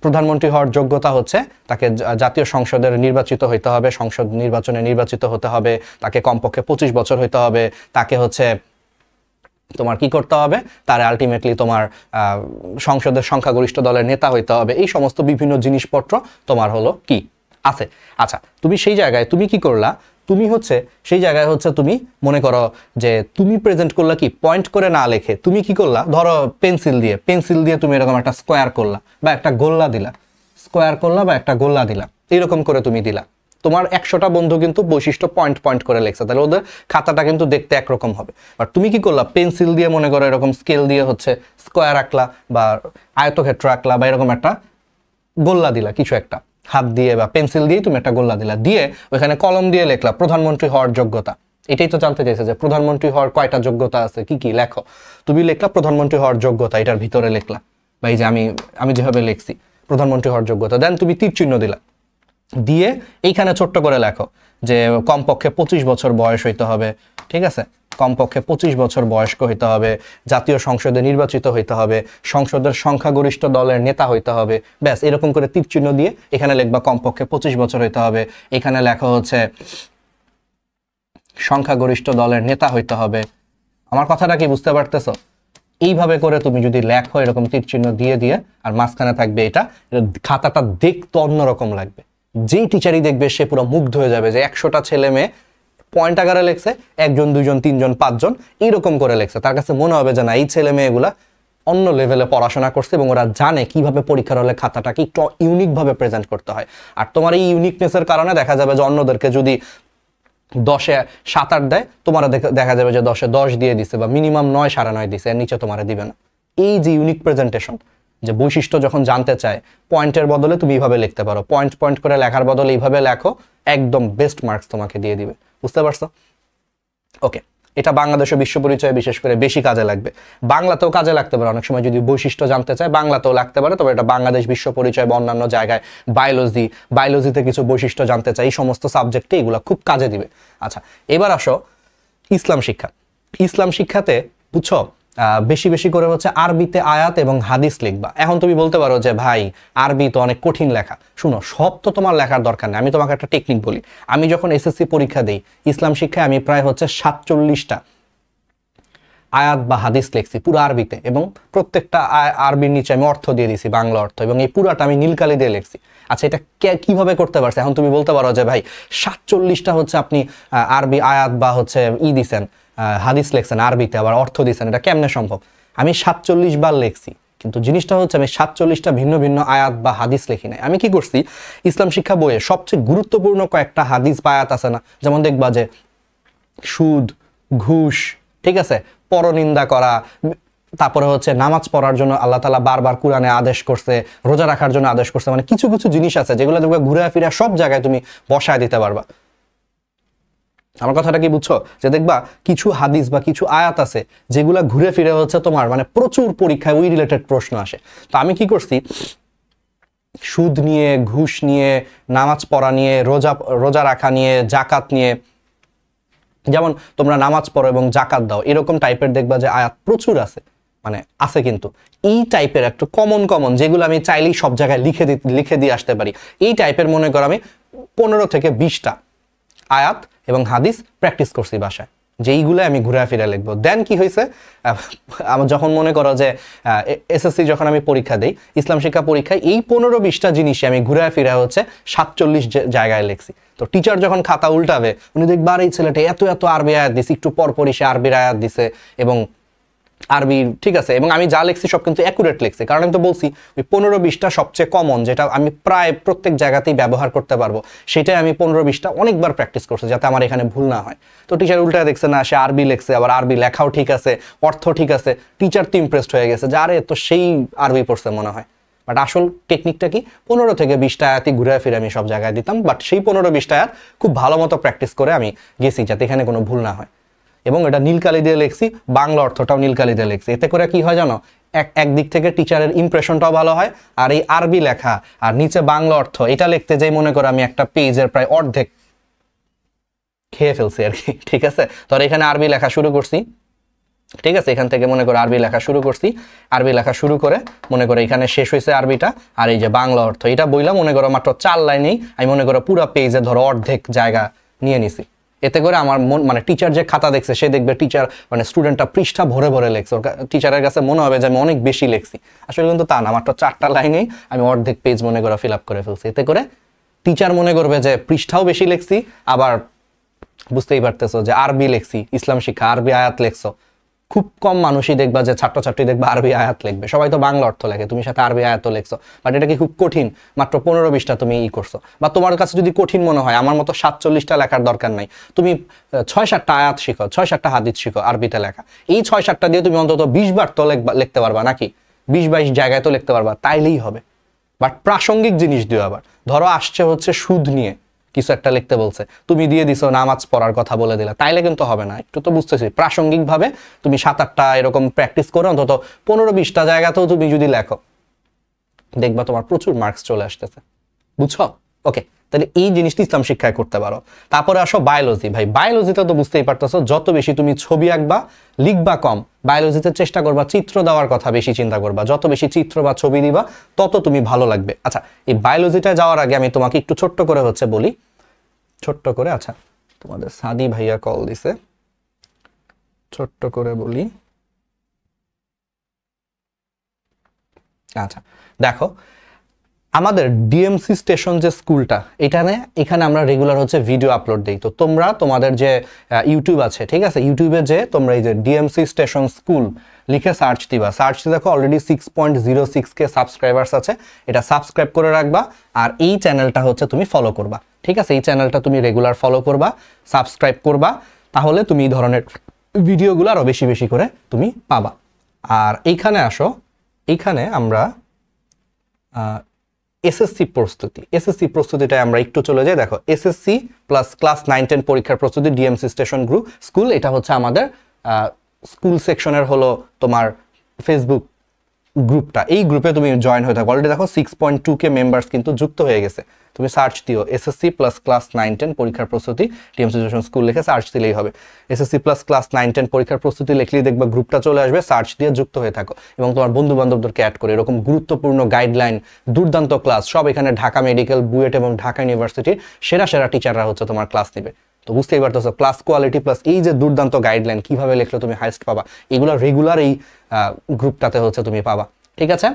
প্রধানমন্ত্রী হওয়ার যোগ্যতা হচ্ছে তাকে জাতীয় সংসদের নির্বাচিত হইতে হবে, সংসদ নির্বাচনে নির্বাচিত হতে হবে, তাকে কমপক্ষে 25 বছর হইতে হবে, তাকে হচ্ছে তোমার কি করতে হবে, তার আলটিমেটলি তোমার সংসদের সংখ্যাগরিষ্ঠ দলের নেতা হইতে হবে। এই সমস্ত বিভিন্ন জিনিসপত্র তোমার হলো কি আছে। আচ্ছা তুমি সেই জায়গায় তুমি কি করলা, তুমি হচ্ছে সেই জায়গায় হচ্ছে তুমি মনে করো যে তুমি প্রেজেন্ট করলা কি পয়েন্ট করে না লিখে, তুমি কি করলা, ধরো পেন্সিল দিয়ে তুমি এরকম একটা স্কোয়ার করলা বা একটা গোল্লা দিলা, স্কোয়ার করলা বা একটা গোল্লা দিলা, এরকম করে তুমি দিলা। তোমার 100টা বন্ধু কিন্তু বৈশিষ্ট্য পয়েন্ট করে লেখছে, তাহলে ওদের খাতাটা কিন্তু দেখতে একরকম হবে। আর তুমি কি করলা, পেন্সিল দিয়ে মনে করো এরকম স্কেল দিয়ে হচ্ছে স্কোয়ার আঁকলা বা আয়তক্ষেত্র আঁকলা বা এরকম একটা গোল্লা দিলা, কিছু একটা হাত দিয়ে বা পেন্সিল দিয়ে তুমি একটা গোল্লা দিলা, দিয়ে ওইখানে কলম দিয়ে লেখলা প্রধানমন্ত্রী হওয়ার যোগ্যতা। এটাই তো জানতে চাইছে যে প্রধানমন্ত্রী হওয়ার কয়টা যোগ্যতা আছে, কি লেখো। তুমি লেখলা প্রধানমন্ত্রী হওয়ার যোগ্যতা, এটার ভিতরে লেখলা, বা এই যে আমি যেভাবে লিখছি প্রধানমন্ত্রী হওয়ার যোগ্যতা। দেন তুমি তীর চিহ্ন দিলা, দিয়ে এইখানে ছোট্ট করে লেখো যে কমপক্ষে 25 বছর বয়স হইতে হবে, ঠিক আছে, কমপক্ষে 25 বছর বয়স্ক হইতে হবে, জাতীয় সংসদে নির্বাচিত হইতে হবে, সংসদের সংখ্যাগরিষ্ঠ দলের নেতা হইতে হবে, ব্যাস এরকম করে তীর চিহ্ন দিয়ে এখানে লিখবা কমপক্ষে 25 বছর হইতে হবে, এখানে লেখা হচ্ছে সংখ্যাগরিষ্ঠ দলের নেতা হইতে হবে। আমার কথাটা কি বুঝতে পারতেছো? এইভাবে করে তুমি যদি লেখো এরকম তীর চিহ্ন দিয়ে দিয়ে, আর মাঝখানে থাকবে এটা, খাতাটা দেখতে অন্যরকম লাগবে। যেই টিচারই দেখবে সে পুরো মুগ্ধ হয়ে যাবে যে 100টা ছেলে মেয়ে পয়েন্ট আকারে লেখছে, 1 জন 2 জন 3 জন 5 জন এইরকম করে লেখছে। তার কাছে মনে হবে যে না, এই ছেলে মেয়েগুলা অন্য লেভেলে পড়াশোনা করছে এবং ওরা জানে কিভাবে পরীক্ষার হলে খাতাটাকে একটু ইউনিক ভাবে প্রেজেন্ট করতে হয়। আর তোমার এই ইউনিকনেসের কারণে দেখা যাবে যে অন্যদেরকে যদি 10-এ 7-8 দেয়, তোমার দেখা যাবে যে 10-এ 10 দিয়ে দিছে বা মিনিমাম 9 9.5 দিছে, এর নিচে তোমার দিবে না। এই যে ইউনিক প্রেজেন্টেশন, যে বৈশিষ্ট্য যখন জানতে চায়, পয়েন্টের বদলে তুমি এইভাবে লিখতে পারো, পয়েন্ট পয়েন্ট করে লেখার বদলে এইভাবে লেখো, একদম বেস্ট মার্কস তোমাকে দিয়ে দিবে। বুঝতে পারছো? ওকে, এটা বাংলাদেশে বিশ্ব পরিচয় বিশেষ করে বেশি কাজে লাগবে। বাংলাতেও কাজে লাগতে পারে, অনেক সময় যদি বৈশিষ্ট্য জানতে চায় বাংলাতেও লাগতে পারে, তবে এটা বাংলাদেশ বিশ্ব পরিচয় বা অন্যান্য জায়গায় বায়োলজিতে কিছু বৈশিষ্ট্য জানতে চাই, এই সমস্ত সাবজেক্টে এগুলো খুব কাজে দিবে। আচ্ছা, এবার আসো ইসলাম শিক্ষা। ইসলাম শিক্ষাতে বুঝছো বেশি বেশি করে হচ্ছে আরবিতে আয়াত এবং হাদিস লিখবা। এখন তুমি বলতে পারো যে ভাই আরবি তো অনেক কঠিন লেখা। শুনো, সব তো তোমার লেখার দরকার নেই। আমি তোমাকে একটা টেকনিক বলি। আমি যখন এসএসসি পরীক্ষা দিই ইসলাম শিক্ষায়, আমি প্রায় হচ্ছে 47টা আয়াত বা হাদিস লিখছি পুরো আরবিতে, এবং প্রত্যেকটা আরবির নিচে আমি অর্থ দিয়ে দিছি, বাংলা অর্থ, এবং এই পুরাটা আমি নীলকালি দিয়ে লিখছি। আচ্ছা, এটা কিভাবে করতে পারছে? এখন তুমি বলতে পারো যে ভাই 47টা হচ্ছে আপনি আরবি আয়াত বা হচ্ছে দিছেন, হাদিস লেখছেন আরবিতে, আবার অর্থ দিছেন, এটা কেমনে সম্ভব? আমি 47 বার লিখছি, কিন্তু জিনিসটা হচ্ছে আমি 47টা ভিন্ন ভিন্ন আয়াত বা হাদিস লিখি নাই। আমি কি করছি, ইসলাম শিক্ষা বইয়ে সবচেয়ে গুরুত্বপূর্ণ কয়েকটা হাদিস বা আয়াত আছে না, যেমন দেখবা যে সুদ, ঘুষ, ঠিক আছে, পরনিন্দা করা, তারপরে হচ্ছে নামাজ পড়ার জন্য আল্লাহ তাআলা বারবার কুরআনে আদেশ করছে, রোজা রাখার জন্য আদেশ করছে, মানে কিছু কিছু জিনিস আছে যেগুলো দেখবে ঘুরে ফিরে সব জায়গায় তুমি বসায় দিতে পারবা। আমার কথাটা কি বুঝছো? যে দেখবা কিছু হাদিস বা কিছু আয়াত আছে যেগুলা ঘুরে ফিরে হচ্ছে তোমার মানে প্রচুর পরীক্ষায় ওই রিলেটেড প্রশ্ন আসে। তো আমি কি করছি, সুদ নিয়ে, ঘুষ নিয়ে, নামাজ পড়া নিয়ে, রোজা রাখা নিয়ে, জাকাত নিয়ে, যেমন তোমরা নামাজ পড়ো এবং জাকাত দাও, এরকম টাইপের দেখবা যে আয়াত প্রচুর আছে, মানে আছে। কিন্তু এই টাইপের একটু কমন যেগুলো আমি চাইলেই সব জায়গায় লিখে দিয়ে আসতে পারি, এই টাইপের মনে করো আমি 15 থেকে 20টা আয়াত এবং হাদিস প্র্যাকটিস করছি বাসায়, যেইগুলো আমি ঘুরে ফিরে লিখবো। দেন কি হয়েছে, আমার যখন মনে করো যে এসএসসি যখন আমি পরীক্ষা দিই, ইসলাম শিক্ষা পরীক্ষায় এই 15-20টা জিনিসই আমি ঘুরে ফিরে হচ্ছে 47 জায়গায় লিখছি। তো টিচার যখন খাতা উল্টাবে, উনি দেখবে আর এই ছেলেটা এত এত আরবি আয়াত দিছে, একটু পরপরই সে আরবির আয়াত দিছে, এবং আরবি ঠিক আছে, এবং আমি যা লিখছি সব কিন্তু অ্যাকুরেট লিখছি, কারণ আমি তো বলছি ওই 15-20টা সবচেয়ে কমন, যেটা আমি প্রায় প্রত্যেক জায়গাতেই ব্যবহার করতে পারবো, সেটাই আমি 15-20টা অনেকবার প্র্যাকটিস করছি যাতে আমার এখানে ভুল না হয়। তো টিচার উল্টা দেখছে না, সে আরবি লিখছে, আবার আরবি লেখাও ঠিক আছে, অর্থ ঠিক আছে, টিচার তো ইমপ্রেসড হয়ে গেছে যে আরে তো সেই আরবি পড়ছে মনে হয়। বাট আসল টেকনিকটা কি, 15 থেকে 20টা আয়াতই ঘুরে ফিরে আমি সব জায়গায় দিতাম, বাট সেই 15-20টা আয়াত খুব ভালো মতো প্র্যাকটিস করে আমি গেছি যাতে এখানে কোনো ভুল না হয়। এবং এটা নীলকালি দিয়ে লিখছি, বাংলা অর্থটাও নীলকালি দিয়ে লিখছি। এতে করে কি হয় জানো, একদিক থেকে টিচারের ইমপ্রেশনটাও ভালো হয়, আর এই আরবি লেখা আর নিচে বাংলা অর্থ এটা লিখতে যাই মনে করো আমি একটা পেজের প্রায় অর্ধেক খেয়ে ফেলছি আর কি, ঠিক আছে। তো এখানে আরবি লেখা শুরু করছি, ঠিক আছে, এখান থেকে মনে করো আরবি লেখা শুরু করছি, আরবি লেখা শুরু করে মনে করো এখানে শেষ হয়েছে আরবিটা, আর এই যে বাংলা অর্থ এটা বইলাম মনে করো মাত্র 4 লাইনেই আমি মনে করো পুরো পেজে ধরো অর্ধেক জায়গা নিয়ে নিছি। এতে করে আমার মানে টিচার যে খাতা দেখছে সে দেখবে টিচার মানে স্টুডেন্টটা পৃষ্ঠা ভরে ভরে লেখছে, টিচারের কাছে মনে হবে যে আমি অনেক বেশি লিখছি, আসলে কিন্তু তা না, মাত্র 4টা লাইনেই আমি অর্ধেক পেজ মনে করো ফিল আপ করে ফেলছি। এতে করে টিচার মনে করবে যে পৃষ্ঠাও বেশি লিখছি, আবার বুঝতেই পারতেছো যে আরবি লিখছি, ইসলাম শিক্ষা আরবি আয়াত লিখছো। খুব কম মানুষই দেখবা যে ছাত্রছাত্রী দেখবা আরবি আয়াত লিখবে, সবাই তো বাংলা অর্থ লেখে, তুমি সাথে আরবি আয়াতও লিখছো, বাট এটা কি খুব কঠিন? মাত্র 15-20টা তুমি করছো। বা তোমার কাছে যদি কঠিন মনে হয়, আমার মতো 47টা লেখার দরকার নাই, তুমি 6-7টা আয়াত শিখো, 6-7টা হাদিস শিখো আরবিতে লেখা, এই 6-7টা দিয়ে তুমি অন্তত 20 বার তো লিখতে পারবা, নাকি 20-22 জায়গায় তো লিখতে পারবা, তাইলেই হবে। বাট প্রাসঙ্গিক জিনিস দিও। আবার ধরো আসছে হচ্ছে সুদ নিয়ে কিছু একটা লিখতে বলছে, তুমি দিয়ে দিছো নামাজ পড়ার কথা বলে দিলা, তাইলে কিন্তু হবে না। একটু তো বুঝতেছি প্রাসঙ্গিক ভাবে তুমি 7-8টা এরকম প্র্যাকটিস করে অন্তত 15-20টা জায়গাতেও তুমি যদি লেখো, দেখবা তোমার প্রচুর মার্কস চলে আসতেছে। বুঝছো? ওকে, তাহলে এই জিনিসটি ইসলাম শিক্ষায় করতে পারো। তারপরে আসো বায়োলজি। ভাই বায়োলজিতে তো বুঝতেই পারতেছো, যত বেশি তুমি ছবি আঁকবা লিখবা কম, বায়োলজিতে চেষ্টা করবা চিত্র দেওয়ার কথা বেশি চিন্তা করবা, যত বেশি চিত্র বা ছবি দিবা তত তুমি ভালো লাগবে। আচ্ছা, এই বায়োলজিটা যাওয়ার আগে আমি তোমাকে একটু ছোট্ট করে বলি, ছোট্ট করে। আচ্ছা, তোমাদের সাদি ভাইয়া কল দিছে, ছোট্ট করে বলি। আচ্ছা দেখো, আমাদের ডিএমসি স্টেশন যে স্কুলটা, এখানে আমরা রেগুলার ভিডিও আপলোড দিই। তো তোমরা তোমাদের যে ইউটিউব আছে, ঠিক আছে, ইউটিউবে যে তোমরা এই যে ডিএমসি স্টেশন স্কুল লিখে সার্চ দিবা, দেখো অলরেডি 6.06K সাবস্ক্রাইবার্স আছে, এটা সাবস্ক্রাইব করে রাখবা। আর এই চ্যানেলটা তুমি ফলো করবা, ঠিক আছে, এই চ্যানেলটা তুমি রেগুলার ফলো করবা, সাবস্ক্রাইব করবা, তাহলে তুমি এই ধরনের ভিডিওগুলো আরো বেশি বেশি করে তুমি পাবা। আর এইখানে আসো, এইখানে আমরা এসএসসি প্রস্তুতিটা আমরা একটু চলে যাই। দেখো, এসএসসি প্লাস ক্লাস 9-10 পরীক্ষার প্রস্তুতি ডিএমসি স্টেশন স্কুল, এটা আমাদের স্কুল সেকশনের তোমার ফেসবুক গ্রুপটা। এই গ্রুপে তুমি জয়েন হয়ে থাকো। অলরেডি দেখো 6.2K মেম্বার্স কিন্তু যুক্ত হয়ে গেছে। তুমি সার্চ দিও এসএসসি প্লাস ক্লাস 9-10 পরীক্ষার প্রস্তুতি ডিএমসি স্টেশন স্কুল লিখে সার্চ দিলেই হবে। এসএসসি প্লাস ক্লাস 9-10 পরীক্ষার প্রস্তুতি লিখলেই দেখবা গ্রুপটা চলে আসবে, সার্চ দিয়ে যুক্ত হয়ে থাকো এবং তোমার বন্ধু বান্ধবদেরকে অ্যাড করে। এরকম গুরুত্বপূর্ণ গাইডলাইন, দুর্দান্ত ক্লাস সব এখানে ঢাকা মেডিকেল, বুয়েট এবং ঢাকা ইউনিভার্সিটির সেরা সেরা টিচাররা তোমার ক্লাস নেবে। তো বুঝতেই পারতেছো, ক্লাস কোয়ালিটি প্লাস এই যে দুর্দান্ত গাইডলাইন, কিভাবে লিখলে তুমি হাইস্ট পাবা, এগুলো রেগুলার এই গ্রুপটাতে তুমি পাবা। ঠিক আছে,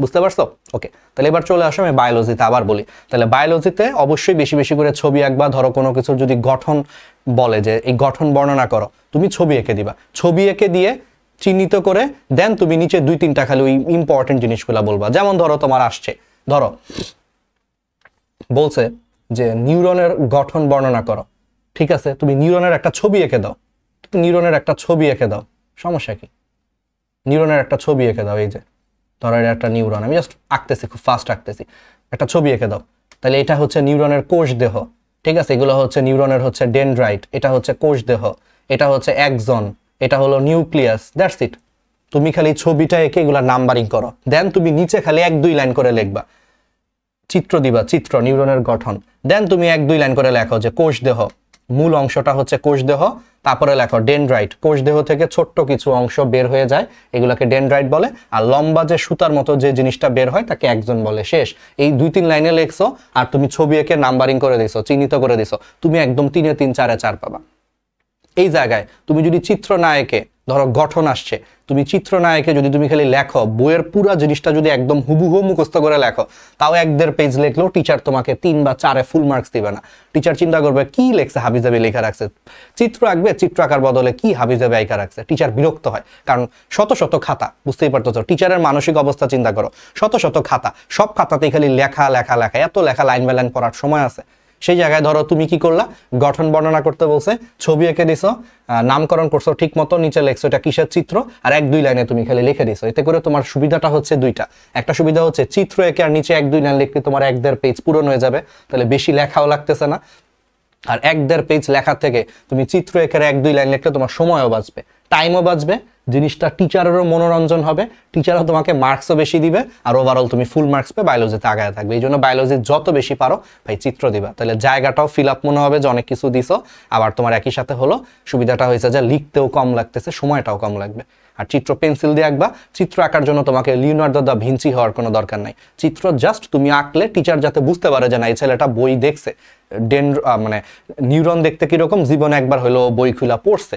বুঝতে পারছো? ওকে, তাহলে এবার চলে আসো আমি বায়োলজিতে আবার বলি। তাহলে বায়োলজিতে অবশ্যই বেশি বেশি করে ছবি আঁকবা। ধরো কোনো কিছুর যদি গঠন বলে যে এই গঠন বর্ণনা করো, তুমি ছবি এঁকে দিবা, ছবি এঁকে দিয়ে চিহ্নিত করে দেন তুমি নিচে 2-3টা খালি ওই ইম্পর্টেন্ট জিনিসগুলো বলবা। যেমন ধরো তোমার আসছে, ধরো বলছে যে নিউরনের গঠন বর্ণনা করো, ঠিক আছে, তুমি নিউরনের একটা ছবি এঁকে দাও, নিউরনের একটা ছবি এঁকে দাও, সমস্যা কি? নিউরনের একটা ছবি এঁকে দাও, এই যে ধরো এটা একটা নিউরন, আমি জাস্ট আঁকতেছি, খুব ফাস্ট আঁকতেছি, একটা ছবি এঁকে দাও। তাহলে এটা নিউরনের কোষ দেহ, ঠিক আছে, এগুলো নিউরনের ডেনড্রাইট, এটা কোষ দেহ, এটা অ্যাক্সন, এটা হলো নিউক্লিয়াস, দ্যাটস ইট। তুমি খালি ছবিটা এঁকে এগুলা নাম্বারিং করো, দেন তুমি নিচে খালি 1-2 লাইন করে লিখবা, চিত্র দিবা, চিত্র নিউরনের গঠন, দেন তুমি 1-2 লাইন করে লেখো যে কোষ দেহ, মূল অংশটা কোষ দেহ, তারপরে লেখো ডেনড্রাইট, কোষ দেহ থেকে ছোট্ট কিছু অংশ বের হয়ে যায়, এগুলোকে ডেনড্রাইট বলে, আর লম্বা যে সুতার মতো যে জিনিসটা বের হয় তাকে অ্যাক্সন বলে। শেষ। এই 2-3 লাইনে লেখছো আর তুমি ছবি এঁকে নাম্বারিং করে দিছো, চিহ্নিত করে দিছো, তুমি একদম 3-3, 4-4 পাবা। এই জায়গায় তুমি যদি চিত্র না এঁকে, ধরো গঠন আসছে, তুমি চিত্র না এঁকে যদি তুমি খালি লেখো, বইয়ের পুরো জিনিসটা যদি একদম হুবহু মুখস্থ করে লেখো, তাও 1-1.5 পেজ লেখলেও টিচার তোমাকে 3 বা 4-এ ফুল মার্কস দিবে না। টিচার চিন্তা করবে কি লেখছে, হাবিজাবি লেখা রাখছে। চিত্র আঁকবে, চিত্র আঁকার বদলে কি হাবিজাবি আঁকা রাখছে। টিচার বিরক্ত হয়, কারণ শত শত খাতা, বুঝতেই পারতেছো টিচারের মানসিক অবস্থা চিন্তা করো, শত শত খাতা, সব খাতাতেই খালি লেখা লেখা লেখা, এত লেখা লাইন বাই লাইন পড়ার সময় আছে? সেই জায়গায় ধরো তুমি কি করলা, গঠন বর্ণনা করতে বলছে, ছবি এঁকে দিছো, নামকরণ করছো ঠিক মতো, নিচে লেখছো এটা কিসের চিত্র, আর 1-2 লাইনে তুমি খালি লিখে দিছো। এতে করে তোমার সুবিধাটা দুইটা। একটা সুবিধা চিত্র এঁকে আর নিচে 1-2 লাইন লিখলে তোমার 1-1.5 পেজ পূরণ হয়ে যাবে, তাহলে বেশি লেখাও লাগতেছে না। আর 1-1.5 পেজ লেখার থেকে তুমি চিত্র এঁকে 1-2 লাইন লিখলে তোমার সময়ও বাঁচবে, টাইমও বাঁচবে, জিনিসটা টিচারেরও মনোরঞ্জন হবে, টিচারও তোমাকে মার্কসও বেশি দিবে, আর ওভারঅল তুমি ফুল মার্কস পেয়ে বায়োলজিতে আগায় থাকবে। এই জন্য বায়োলজি যত বেশি পারো ভাই চিত্র দিবা, তাহলে জায়গাটাও ফিল আপ মনে হবে যে অনেক কিছু দিছো, আবার তোমার একই সাথে সুবিধাটা হয়েছে যে লিখতেও কম লাগতেছে, সময়টাও কম লাগবে। আর চিত্র পেন্সিল দিয়ে আঁকবা, চিত্র আঁকার জন্য তোমাকে লিওনার্দো দা ভিঞ্চি হওয়ার কোনো দরকার নাই। চিত্র জাস্ট তুমি আঁকলে টিচার যাতে বুঝতে পারে যে না এই ছেলেটা বই দেখছে, মানে নিউরন দেখতে কিরকম, জীবনে একবার হলো বই খুলা পড়ছে,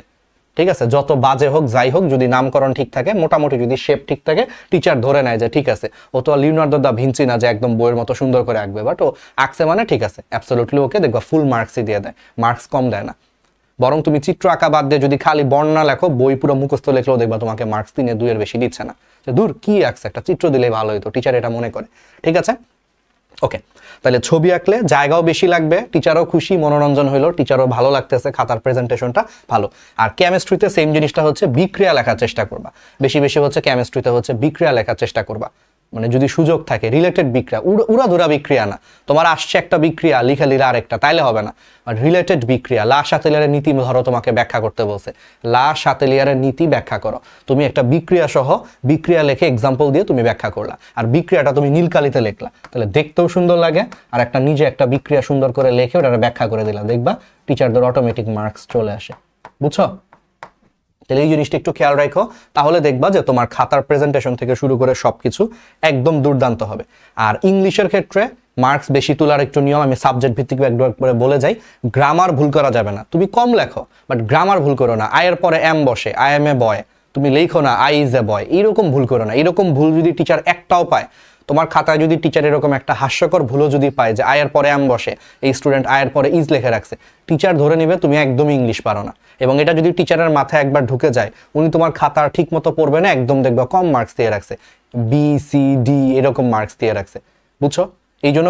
ঠিক আছে, যত বাজে হোক যাই হোক, যদি নামকরণ ঠিক থাকে, মোটামুটি যদি শেপ ঠিক থাকে, টিচার ধরে নেয় যে ঠিক আছে, ও তো লিওনার্দো দা ভিঞ্চি না যে একদম বইয়ের মতো সুন্দর করে আঁকবে, বাট ও আঁকছে মানে ঠিক আছে, অ্যাবসলিউটলি ওকে, দেখবা ফুল মার্কসই দিয়ে দেয়, মার্কস কম দেয় না। বরং তুমি চিত্র আঁকা বাদ দিয়ে যদি খালি বর্ণনা লেখো, বই পুরো মুখস্থ লেখলেও দেখবা তোমাকে মার্কস 3-2 বেশি দিচ্ছে না, যে দূর কি আঁকছে, একটা চিত্র দিলেই ভালো হতো, টিচার এটা মনে করে। ঠিক আছে, ওকে, তাহলে ছবি আঁকলে জায়গাও বেশি লাগবে, টিচারও খুশি, মনোরঞ্জন হইলো, টিচারও ভালো লাগতেছে, খাতার প্রেজেন্টেশনটা ভালো। আর কেমিস্ট্রিতে সেম জিনিসটা বিক্রিয়া লেখার চেষ্টা করবা, বেশি বেশি কেমিস্ট্রিতে বিক্রিয়া লেখার চেষ্টা করবা। মানে যদি সুযোগ থাকে রিলেটেড বিক্রিয়া, উড়াধুরা বিক্রিয়া না, তোমার আসছে একটা বিক্রিয়া লিখে দিলে আরেকটা, তাইলে হবে না। আর রিলেটেড বিক্রিয়া, লা শাতেলিয়ারের নীতি ধরো তোমাকে ব্যাখ্যা করতে বলছে, লা শাতেলিয়ারের নীতি ব্যাখ্যা করো, তুমি একটা বিক্রিয়া সহ বিক্রিয়া লেখে এক্সাম্পল দিয়ে তুমি ব্যাখ্যা করলা, আর বিক্রিয়াটা তুমি নীলকালিতে লিখলা, তাহলে দেখতেও সুন্দর লাগে, আর একটা নিজে একটা বিক্রিয়া সুন্দর করে লিখে ওটা ব্যাখ্যা করে দিলা, দেখবা টিচারদের অটোমেটিক মার্কস চলে আসে। বুঝছো? তাহলে এই জিনিসটা একটু খেয়াল রাখো, তাহলে দেখবা যে তোমার খাতার প্রেজেন্টেশন থেকে শুরু করে সবকিছু একদম দুর্দান্ত হবে। আর ইংলিশের ক্ষেত্রে মার্কস বেশি তোলার একটু নিয়ম আমি সাবজেক্ট ভিত্তিক একবার বলে যাই। গ্রামার ভুল করা যাবে না, তুমি কম লেখো বাট গ্রামার ভুল করো না। আয়ের পরে এম বসে, আই এম এ বয়, তুমি লেখো না আই ইজ এ বয়, এইরকম ভুল করো না। এরকম ভুল যদি টিচার একটাও পায়, তোমার খাতায় যদি টিচার এরকম একটা হাস্যকর ভুলও যদি পায় যে আয়ের পরে এম বসে, এই স্টুডেন্ট আয়ের পরে ইজ লিখে রাখছে, টিচার ধরে নেবে তুমি একদমই ইংলিশ পারো না। এবং এটা যদি টিচারের মাথায় একবার ঢুকে যায়, উনি তোমার খাতার ঠিক মতো পড়বে না, একদম দেখবা কম মার্কস দিয়ে রাখছে, বি সি ডি এরকম মার্কস দিয়ে রাখছে। বুঝছো? এই জন্য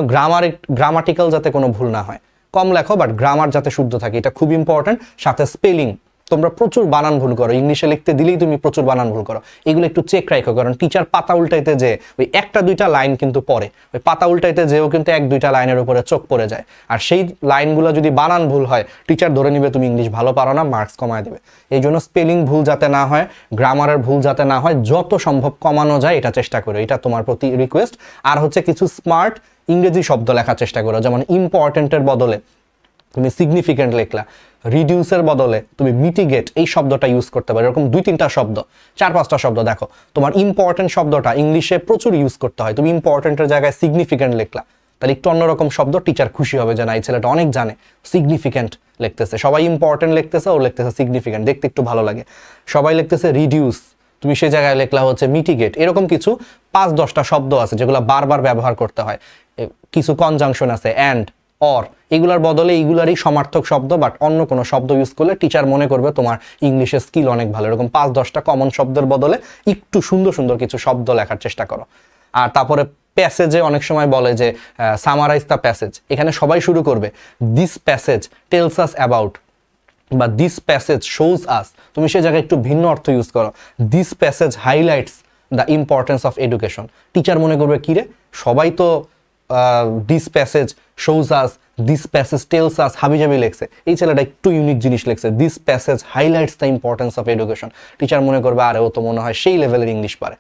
গ্রামাটিক্যাল যাতে কোনো ভুল না হয়, কম লেখো বাট গ্রামার যাতে শুদ্ধ থাকে, এটা খুব ইম্পর্টেন্ট। সাথে স্পেলিং, তোমরা প্রচুর বানান ভুল করো, ইংলিশে লিখতে দিলেই তুমি প্রচুর বানান ভুল করো, এগুলো একটু চেক রাখো, কারণ টিচার পাতা উল্টাইতে যে ওই একটা দুইটা লাইন কিন্তু পড়ে, ওই পাতা উল্টাইতে যেও কিন্তু এক দুইটা লাইনের উপরে চোখ পড়ে যায়, আর সেই লাইনগুলো যদি বানান ভুল হয় টিচার ধরে নিবে তুমি ইংলিশ ভালো পারো না, মার্কস কমায় দেবে। এই জন্য স্পেলিং ভুল যাতে না হয়, গ্রামারের ভুল যাতে না হয়, যত সম্ভব কমানো যায় এটা চেষ্টা করো, এটা তোমার প্রতি রিকোয়েস্ট। আর হচ্ছে কিছু স্মার্ট ইংরেজি শব্দ লেখার চেষ্টা করো, যেমন ইম্পর্টেন্টের বদলে তুমি সিগনিফিকেন্ট লিখলা, রিডিউসের বদলে তুমি মিটিগেট এই শব্দটা ইউজ করতে পারো। এরকম 2-3টা শব্দ, 4-5টা শব্দ দেখো। তোমার ইম্পর্টেন্ট শব্দটা ইংলিশে প্রচুর ইউজ করতে হয়, তুমি ইম্পর্টেন্টের জায়গায় সিগনিফিকেন্ট লিখলা, তাহলে একটু অন্যরকম শব্দ, টিচার খুশি হবে যে না এই ছেলেটা অনেক জানে, সিগনিফিকেন্ট লিখতেছে। সবাই ইম্পর্টেন্ট লিখতেছে, ও লিখতেছে সিগনিফিকেন্ট, দেখতে একটু ভালো লাগে। সবাই লিখতেছে রিডিউস, তুমি সে জায়গায় লেখলা হচ্ছে মিটিগেট। এরকম কিছু 5-10টা শব্দ আছে যেগুলো বারবার ব্যবহার করতে হয়। কিছু কনজাংশন আছে, অ্যান্ড, অর, এগুলার বদলে এইগুলারই সমার্থক শব্দ, বাট অন্য কোনো শব্দ ইউজ করলে টিচার মনে করবে তোমার ইংলিশের স্কিল অনেক ভালো। এরকম 5-10টা কমন শব্দের বদলে একটু সুন্দর সুন্দর কিছু শব্দ লেখার চেষ্টা করো। আর তারপরে প্যাসেজে অনেক সময় বলে যে সামারাইজ দ্য প্যাসেজ, এখানে সবাই শুরু করবে this passage tells us about, বা দিস প্যাসেজ শোজ আস, তুমি সে জায়গায় একটু ভিন্ন অর্থ ইউজ করো। This passage highlights the importance of education, teacher মনে করবে কিরে সবাই তো this passage shows us, this passage tells us হাবিজাবি লেখছে, এই ছেলেটা একটু ইউনিক জিনিস লেখছে, this passage highlights the importance of education, teacher মনে করবে আরে ও তো মনে হয় সেই লেভেলের ইংলিশ পারে।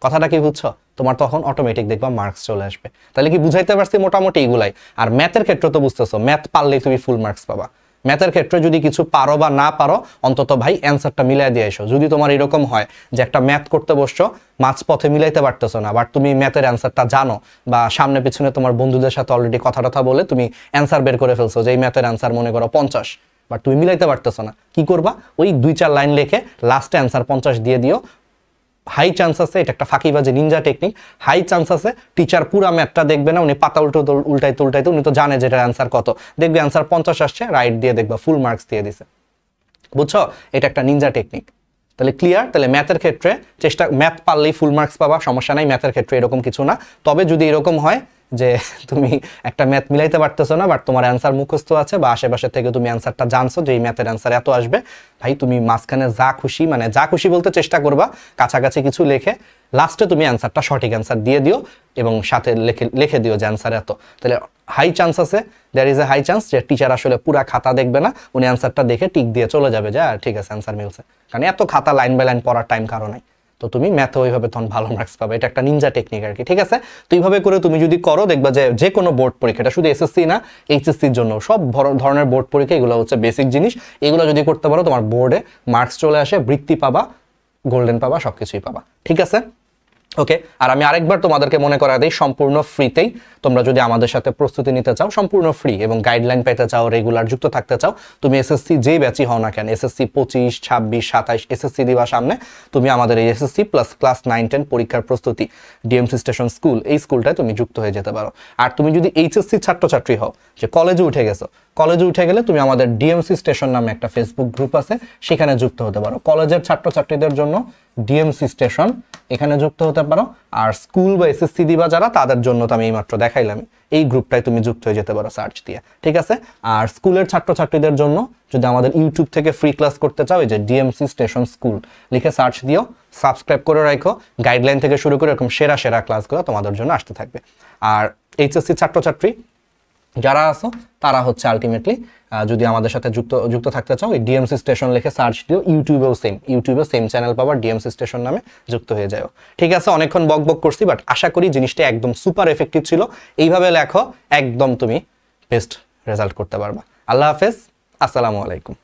কথাটা কি বুঝছো? তোমার তখন অটোমেটিক দেখবা মার্কস চলে আসবে। তাহলে কি বুঝাইতে পারছি? মোটামুটি এগুলাই। আর ম্যাথের ক্ষেত্রে তো বুঝতেছো, ম্যাথ পারলেই তুমি ফুল মার্কস পাবা। ম্যাথের ক্ষেত্রে যদি কিছু পারো বা না পারো, অন্তত ভাই অ্যান্সারটা মিলাই দিয়ে এসো। যদি তোমার এরকম হয় যে একটা ম্যাথ করতে বসছো, মাঝপথে মিলাইতে পারতেছো না, বাট তুমি ম্যাথের অ্যান্সারটা জানো, বা সামনে পিছনে তোমার বন্ধুদের সাথে অলরেডি কথা বলে তুমি অ্যান্সার বের করে ফেলছো যে এই ম্যাথের অ্যান্সার মনে করো 50, বাট তুমি মিলাইতে পারতেছো না, কি করবা? ওই 2-4 লাইন লিখে লাস্টে অ্যান্সার 50 দিয়ে দিও। হাই চান্স আছে, এটা একটা ফাঁকিবাজি নিনজা টেকনিক, হাই চান্স আছে টিচার পুরা ম্যাথটা দেখবে না, উনি পাতা উল্টাইতে উনি তো জানে যে এটার অ্যান্সার কত, দেখবে অ্যান্সার 50 আসছে, রাইট দিয়ে দেখবা ফুল মার্কস দিয়ে দিছে। বুঝছো? এটা একটা নিনজা টেকনিক। তাহলে ক্লিয়ার? তাহলে ম্যাথের ক্ষেত্রে ম্যাথ পারলেই ফুল মার্কস পাবা, সমস্যা নাই। ম্যাথের ক্ষেত্রে এরকম কিছু না। তবে যদি এরকম হয় যে তুমি একটা ম্যাথ মিলাইতে পারতেছো না, বাট তোমার অ্যান্সার মুখস্থ আছে, বা আশেপাশে থেকে তুমি অ্যান্সারটা জানছো যে এই ম্যাথের অ্যান্সার এত আসবে, ভাই তুমি মাঝখানে যা খুশি, মানে যা খুশি বলতে চেষ্টা করবা কাছাকাছি কিছু লেখে লাস্টে তুমি অ্যান্সারটা সঠিক অ্যান্সার দিয়ে দিও, এবং সাথে লিখে দিও যে অ্যান্সার এত। তাহলে হাই চান্স আছে, there is a high chance যে টিচার আসলে পুরা খাতা দেখবে না, উনি অ্যান্সারটা দেখে টিক দিয়ে চলে যাবে যে ঠিক আছে অ্যান্সার মিলছে, কারণ এত খাতা লাইন বাই লাইন পড়ার টাইম কারো নাই। তো তুমি ম্যাথে ওইভাবে তখন ভালো মার্কস পাবে। এটা একটা নিনজা টেকনিক আর কি, ঠিক আছে? তো এইভাবে করে তুমি যদি করো, দেখবা যে কোনো বোর্ড পরীক্ষা, এটা শুধু এসএসসি না, এইচএসসির জন্য সব ধরনের বোর্ড পরীক্ষা, এগুলো হচ্ছে বেসিক জিনিস, এগুলো যদি করতে পারো তোমার বোর্ডে মার্কস চলে আসে, বৃত্তি পাবা, গোল্ডেন পাবা, সবকিছুই পাবা, ঠিক আছে? ওকে। আর আমি আরেকবার তোমাদেরকে মনে করা দিই, সম্পূর্ণ ফ্রিতেই তোমরা যদি আমাদের সাথে প্রস্তুতি নিতে চাও, সম্পূর্ণ ফ্রি, এবং গাইডলাইন পেতে চাও, রেগুলার যুক্ত থাকতে চাও, তুমি এসএসসি যেই ব্যাচই হও না কেন, এসএসসি 25, 26, 27 এসএসসি দিবা সামনে, তুমি আমাদের এই এসএসসি প্লাস ক্লাস 9-10 পরীক্ষার প্রস্তুতি ডিএমসি স্টেশন স্কুল, এই স্কুলটায় তুমি যুক্ত হয়ে যেতে পারো। আর তুমি যদি এইচএসসি ছাত্রছাত্রী হও, যে কলেজে উঠে গেছো, কলেজে উঠে গেলে তুমি আমাদের ডিএমসি স্টেশন নামে একটা ফেসবুক গ্রুপ আছে, সেখানে যুক্ত হতে পারো। কলেজের ছাত্রছাত্রীদের জন্য ডিএমসি স্টেশন এখানে যুক্ত হতে পারো। আর স্কুল বা এসএসসি দিবা যারা, তাদের জন্য তো আমি এইমাত্র দেখাইলাম, এই গ্রুপটায় তুমি যুক্ত হয়ে যেতে পারো সার্চ দিয়ে, ঠিক আছে। আর স্কুলের ছাত্রছাত্রীদের জন্য যদি আমাদের ইউটিউব থেকে ফ্রি ক্লাস করতে চাও, এই যে ডিএমসি স্টেশন স্কুল লিখে সার্চ দিও, সাবস্ক্রাইব করে রাখো। গাইডলাইন থেকে শুরু করে এরকম সেরা সেরা ক্লাসগুলো তোমাদের জন্য আসতে থাকবে। আর এইচএসসি ছাত্রছাত্রী যারা আছো তারা হচ্ছে আলটিমেটলি যদি আমাদের সাথে যুক্ত থাকতে চাও, এই ডিএমসি স্টেশন লিখে সার্চ দিও। ইউটিউবেও সেম চ্যানেল পাবার, ডিএমসি স্টেশন নামে যুক্ত হয়ে যাও, ঠিক আছে। অনেকক্ষণ বক করছি, বাট আশা করি জিনিসটা একদম সুপার এফেক্টিভ ছিল। এইভাবে লেখো, একদম তুমি বেস্ট রেজাল্ট করতে পারবা। আল্লাহ হাফেজ, আসসালামু আলাইকুম।